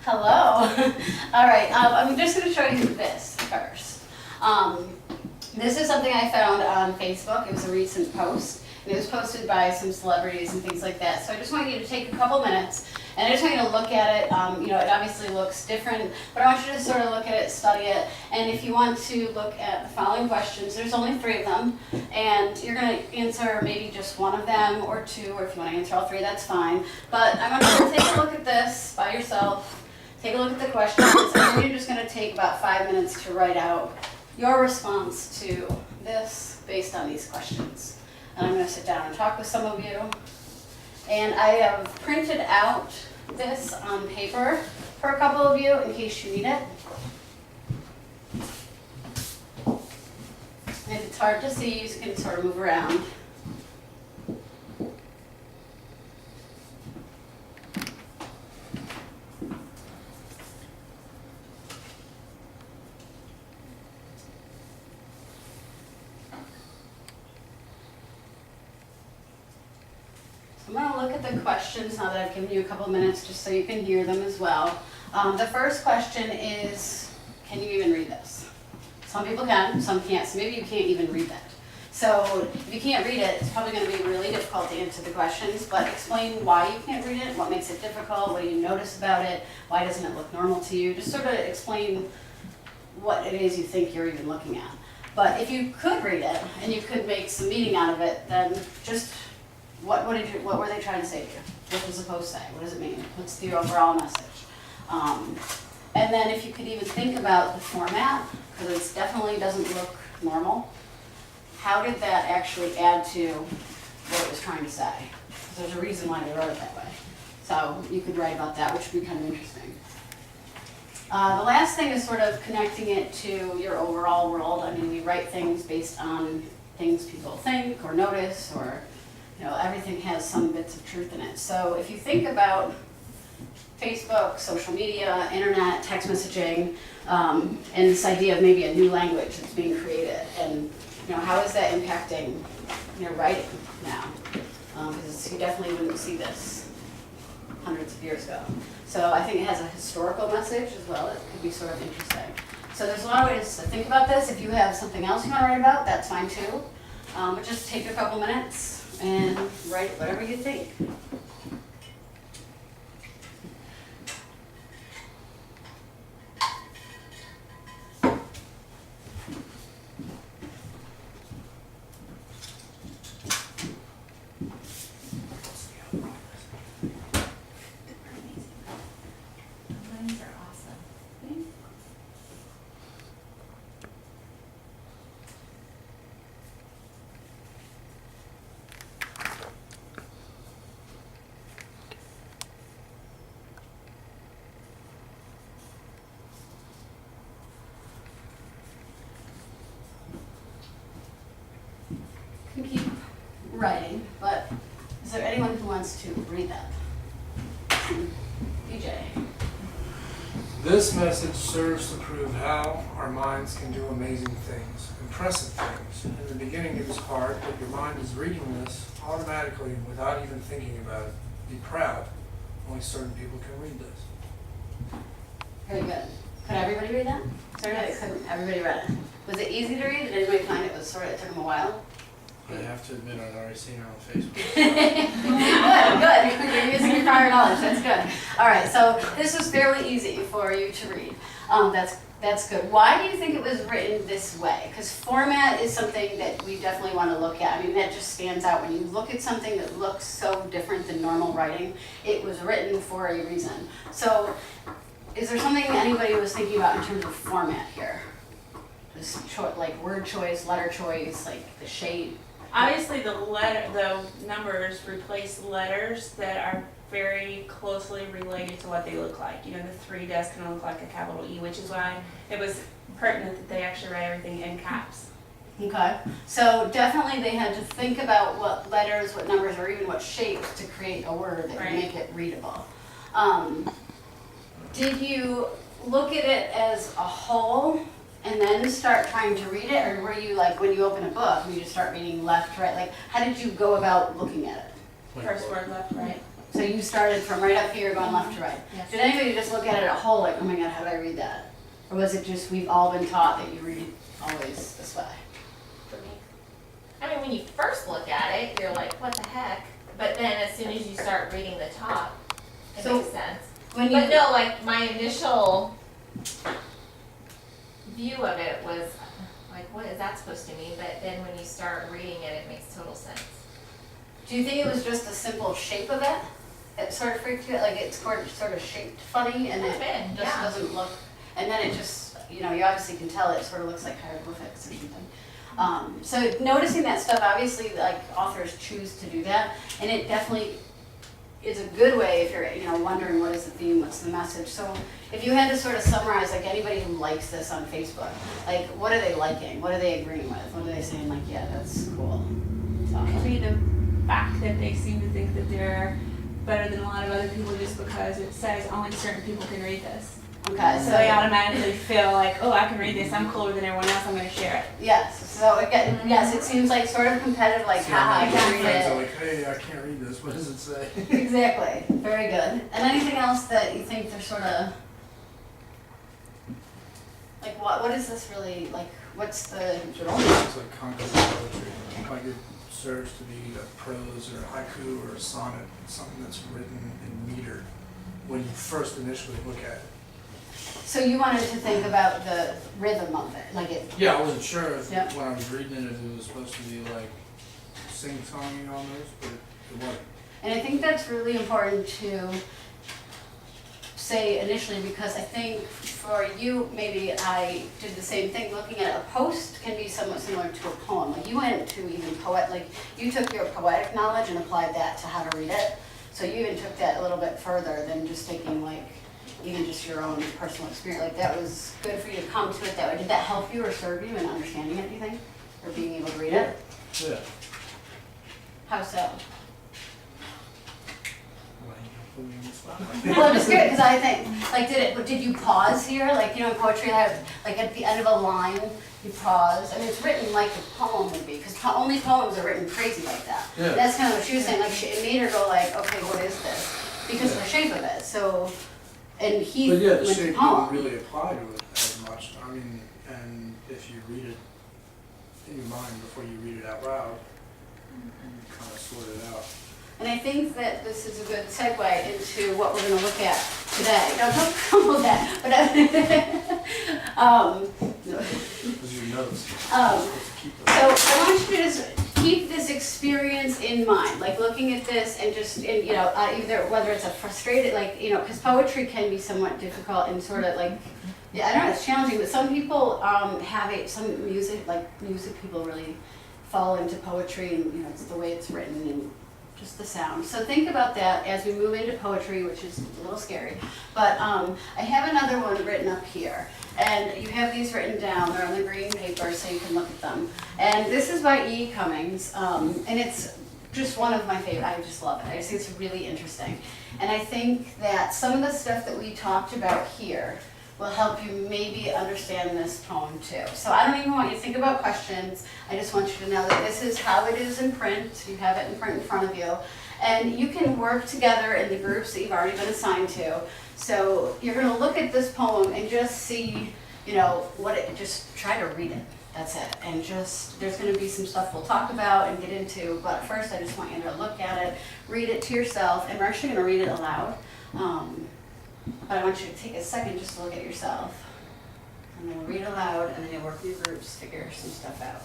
Hello. All right, I'm just going to show you this first. This is something I found on Facebook. It was a recent post, and it was posted by some celebrities and things like that. So I just want you to take a couple minutes, and I just want you to look at it. It obviously looks different, but I want you to sort of look at it, study it, and if you want to look at the following questions, there's only 3 of them, and you're going to answer maybe just one of them or 2, or if you want to answer all 3, that's fine. But I want you to take a look at this by yourself. Take a look at the questions, and then you're just going to take about 5 minutes to write out your response to this based on these questions. And I'm going to sit down and talk with some of you. And I have printed out this on paper for a couple of you in case you need it. And if it's hard to see, you can sort of move around. I'm going to look at the questions now that I've given you a couple minutes just so you can hear them as well. The first question is, can you even read this? Some people can, some can't, so maybe you can't even read that. So if you can't read it, it's probably going to be really difficult to answer the questions, but explain why you can't read it, what makes it difficult, what do you notice about it, why doesn't it look normal to you, just sort of explain what it is you think you're even looking at. But if you could read it, and you could make some meaning out of it, then just what were they trying to say to you? What does the post say? What does it mean? What's the overall message? And then if you could even think about the format, because it definitely doesn't look normal, how did that actually add to what it was trying to say? Because there's a reason why they wrote it that way. So you could write about that, which would be kind of interesting. The last thing is sort of connecting it to your overall world. I mean, we write things based on things people think or notice, or everything has some bits of truth in it. So if you think about Facebook, social media, internet, text messaging, and this idea of maybe a new language that's being created, and how is that impacting writing now? Because you definitely wouldn't see this hundreds of years ago. So I think it has a historical message as well. It could be sort of interesting. So there's a lot of ways to think about this. If you have something else you want to write about, that's fine too. But just take a couple minutes and write whatever you think. Keep writing, but is there anyone who wants to read that? DJ. This message serves to prove how our minds can do amazing things, impressive things. In the beginning it was hard, but your mind is reading this automatically without even thinking about it. Be proud. Only certain people can read this. Very good. Could everybody read that? Everybody read it. Was it easy to read? Did anybody find it took them a while? I have to admit, I'd already seen it on Facebook. Good. You're using your prior knowledge. That's good. All right, so this was fairly easy for you to read. That's good. Why do you think it was written this way? Because format is something that we definitely want to look at. I mean, that just stands out. When you look at something that looks so different than normal writing, it was written for a reason. So is there something anybody was thinking about in terms of format here? This like word choice, letter choice, like the shape? Obviously, the numbers replace letters that are very closely related to what they look like. The 3 does kind of look like a capital E, which is why it was pertinent that they actually write everything in caps. Okay, so definitely they had to think about what letters, what numbers, or even what shapes to create a word that would make it readable. Did you look at it as a whole and then start trying to read it, or were you like when you open a book, you just start reading left, right? Like, how did you go about looking at it? First word left, right. So you started from right up here going left to right. Yes. Did anybody just look at it a whole like, oh my god, how do I read that? Or was it just we've all been taught that you read always this way? For me. I mean, when you first look at it, you're like, what the heck? But then as soon as you start reading the top, it So, makes sense. When you But no, like my initial view of it was like, what is that supposed to mean? But then when you start reading it, it makes total sense. do you think it was just the simple shape of it? It sort of freaked you out, like it's sort of shaped funny and Could've it been, just yeah. doesn't look, and then it just, you know, you obviously can tell it sort of looks like hieroglyphics or something. So noticing that stuff, obviously, like authors choose to do that, and it definitely is a good way if you're, you know, wondering what is the theme, what's the message. So if you had to sort of summarize, like anybody who likes this on Facebook, like what are they liking? What are they agreeing with? What are they saying? Like, yeah, that's cool. So, Maybe the fact that they seem to think that they're better than a lot of other people just because it says only certain people can read this. okay, So they automatically feel like, oh, I can read this, I'm cooler than everyone else, I'm gonna share it. yes. So again, yes, it seems like sort of competitive, like, See, haha, I my can read friends are it. like, hey, I can't read this, what does it say? Exactly. Very good. And anything else that you think they're sort of like what is this really like? What's the It almost looks like concept poetry, like it serves to be a prose or a haiku or a sonnet, something that's written in meter when you first initially look at it. so you wanted to think about the rhythm of it, like it. Yeah, I wasn't sure if, Yeah. when I was reading it, if it was supposed to be like sing-songing almost, but it wasn't. And I think that's really important to say initially because I think for you, maybe I did the same thing. Looking at a post can be somewhat similar to a poem. Like you went to even like you took your poetic knowledge and applied that to how to read it. So you even took that a little bit further than just taking like even just your own personal experience. Like that was good for you to come to it that way. Did that help you or serve you in understanding it, do you think? Or being able to read it? Yeah. How so? Well, Well, I'm just curious, because I think, like, did you pause here? Like, you know, in poetry, like at the end of a line, you pause. I mean, it's written like a poem would be, because only poems are written crazy like that. Yeah. That's kind of what she was saying, like, it made her go like, okay, what is this? Because of the shape of it, so, and he But yeah, the went to shape poem. doesn't really apply to it as much. I mean, and if you read it in your mind before you read it out loud, you kind of sort it out. And I think that this is a good segue into what we're gonna look at today. Now, don't crumble that, but, Those are your notes. Let's keep So them. I want you to just keep this experience in mind, like looking at this and just, and, you know, either whether it's a frustrated, like, you know, because poetry can be somewhat difficult and sort of like, yeah, I don't know, it's challenging, but some people have some music, like music people really fall into poetry and, you know, it's the way it's written and just the sound. So think about that as we move into poetry, which is a little scary. But I have another one written up here. And you have these written down. They're on the green paper, so you can look at them. And this is by E. Cummings. And it's just one of my favorite. I just love it. I just think it's really interesting. And I think that some of the stuff that we talked about here will help you maybe understand this poem too. So I don't even want you to think about questions. I just want you to know that this is how it is in print. You have it in print in front of you. And you can work together in the groups that you've already been assigned to. So you're gonna look at this poem and just see, you know, just try to read it. That's it. And just, there's gonna be some stuff we'll talk about and get into, but first I just want you to look at it, read it to yourself, and we're actually gonna read it aloud. But I want you to take a second just to look at yourself. And then we'll read aloud, and then you'll work in your groups, figure some stuff out.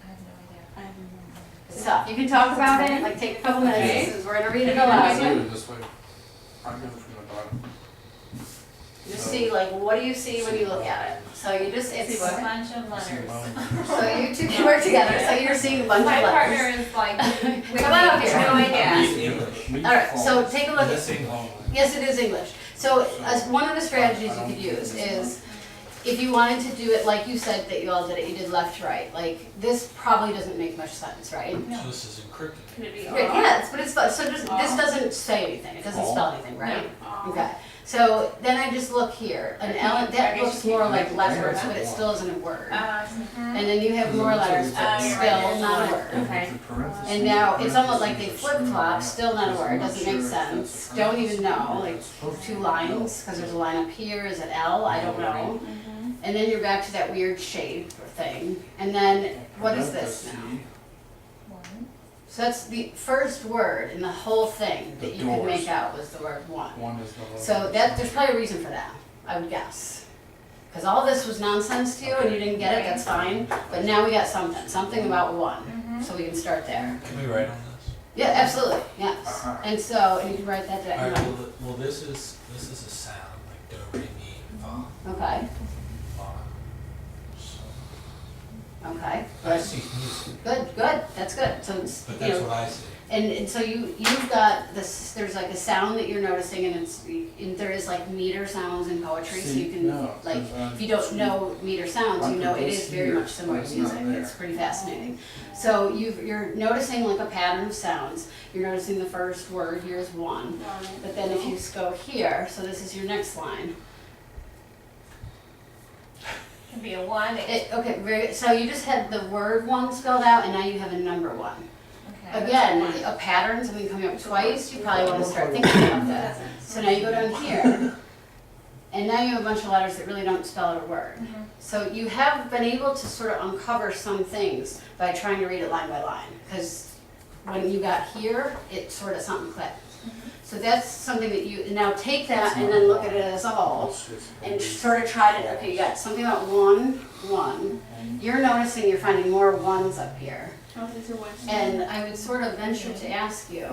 I have no idea. I don't know. So, you can talk about it, like take a couple minutes, since we're gonna read it Let's aloud. do it this way. I'm going from the bottom. Just see, like, what do you see when you look at it? So you just, It's it's, a bunch of I see a letters. line. so you two can work together, so you're seeing a bunch of My partner letters. is like, with Come on up me, here. no idea. English. Alright, so take a look at, Missing home. yes, it is English. So, as one of the strategies you could use is, if you wanted to do it like you said that you all did it, you did left to right, like, this probably doesn't make much sense, right? So this is encrypted. Could it be Right, all? yes, but it's, so just, this doesn't say anything, it doesn't spell anything, right? No. Okay, So then I just look here, an L, that looks more like letters, but it still isn't a word. And then you have more letters, but you're still right. not a word. Okay. And now it's almost like they flip-flop, still not a word, doesn't make sense. Don't even know, like 2 lines, because there's a line up here, is it L? I don't know. And then you're back to that weird shape thing. And then, what is this now? So that's the first word in the whole thing that you could make out was the word one. One is the word. So there's probably a reason for that, I would guess. Because all this was nonsense to you and you didn't get it, that's fine. But now we got something about one. So we can start there. Can we write on this? Yeah, absolutely, yes. And so, and you can write that All right, down. well, this is a sound, like do, re, mi, fa, Okay, fa. So, okay. I see music, Good, that's good. So it's, but you that's know, what I see. and so you've got this, there's like a sound that you're noticing and there is like meter sounds in poetry, so you can, like, if you don't know meter sounds, you know it is very much similar to music. It's pretty fascinating. So you're noticing like a pattern of sounds. You're noticing the first word here is one. But then if you just go here, so this is your next line. Can be a 1. Okay, very good. So you just had the word one spelled out and now you have a number one. Okay. Again, a pattern, something coming up twice, you probably want to start thinking about that. So now you go down here, and now you have a bunch of letters that really don't spell out a word. So you have been able to sort of uncover some things by trying to read it line by line, because when you got here, it sort of something clicked. So that's something that you, now take that and then look at it as a whole, and sort of try to, okay, you got something about one. You're noticing you're finding more ones up here. And I would sort of venture to ask you,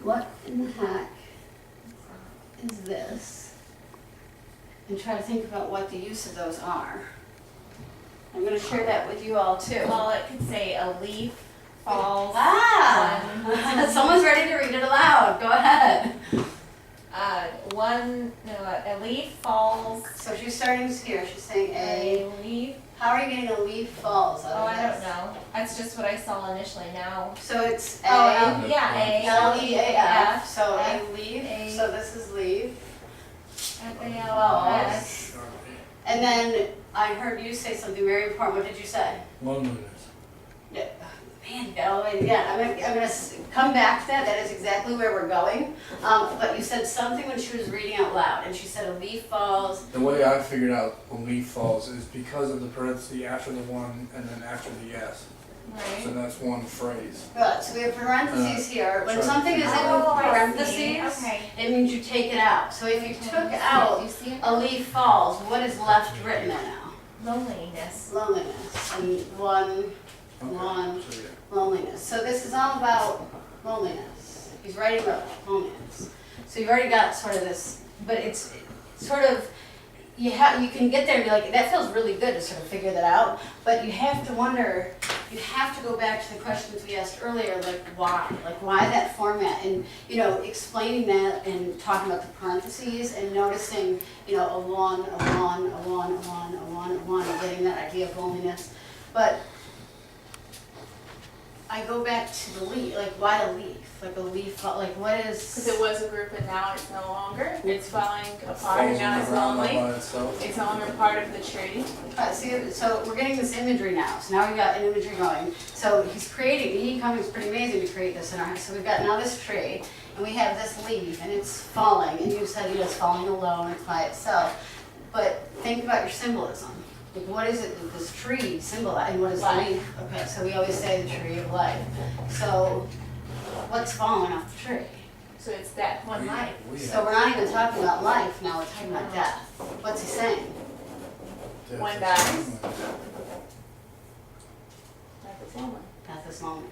what in the heck is this? And try to think about what the use of those are. I'm going to share that with you all too. Well, it could say a leaf falls. Ah! Someone's ready to read it aloud. Go ahead. A leaf falls. So she's starting here. She's saying A leaf. How are you getting a leaf falls out Oh, of I don't this? know. That's just what I saw initially. Now. So it's A. Oh, yeah, A. L-E-A-F. So a F, leaf. A. So this is leaf. F-A-L-L-S. And then I heard you say something very important. What did you say? Loneliness. Yeah. Man, you got all the way. Yeah, I'm gonna come back to that. That is exactly where we're going. But you said something when she was reading out loud, and she said a leaf falls. The way I figured out a leaf falls is because of the parenthesis after the one and then after the yes. So Right. that's one phrase. Good. So we have parentheses here. When Try to something is in figure Oh, I see. parentheses, Okay. it means you take it out. So if you took out You see it? a leaf falls, what is left written there now? Loneliness. Loneliness. And one. One. So, yeah. Loneliness. So this is all about loneliness. He's writing about loneliness. So you've already got sort of this, but it's sort of, you can get there and be like, that feels really good to sort of figure that out, but you have to wonder, you have to go back to the questions we asked earlier, like why that format, and, explaining that and talking about the parentheses and noticing, a one, and getting that idea of loneliness. But I go back to the leaf, like why a leaf? Like a leaf, like what is? Because it was a group and now it's no longer. It's falling apart Falls and now it's around all lonely. by itself. It's no longer part of the tree. See, so we're getting this imagery now. So now we've got an imagery going. So he's creating, it's pretty amazing to create this in our house. So we've got now this tree, and we have this leaf, and it's falling, and you said, it's falling alone, it's by itself. But think about your symbolism. Like what is it that this tree symbolizes, and what is the Life. leaf? Okay, so we always say the tree of life. So what's falling off the tree? So it's that one life. So we're not even talking about life now, we're talking about death. What's he saying? One dies. That's its lonely. Death is lonely.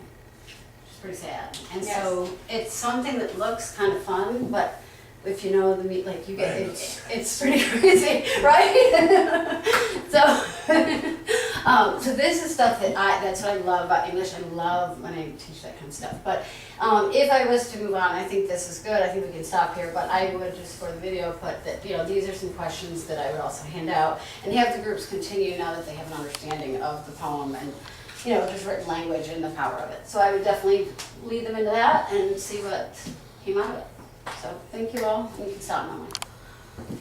It's pretty sad. And Yes. so it's something that looks kind of fun, but if you know the meat, like you get, it's pretty crazy, right? So this is stuff that's what I love about English. I love when I teach that kind of stuff. But if I was to move on, I think this is good. I think we can stop here. But I would just for the video put that, these are some questions that I would also hand out and have the groups continue now that they have an understanding of the poem and, just written language and the power of it. So I would definitely lead them into that and see what came out of it. So thank you all. You can stop now.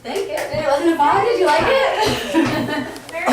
Thank you. It wasn't a bad, did you like it? Very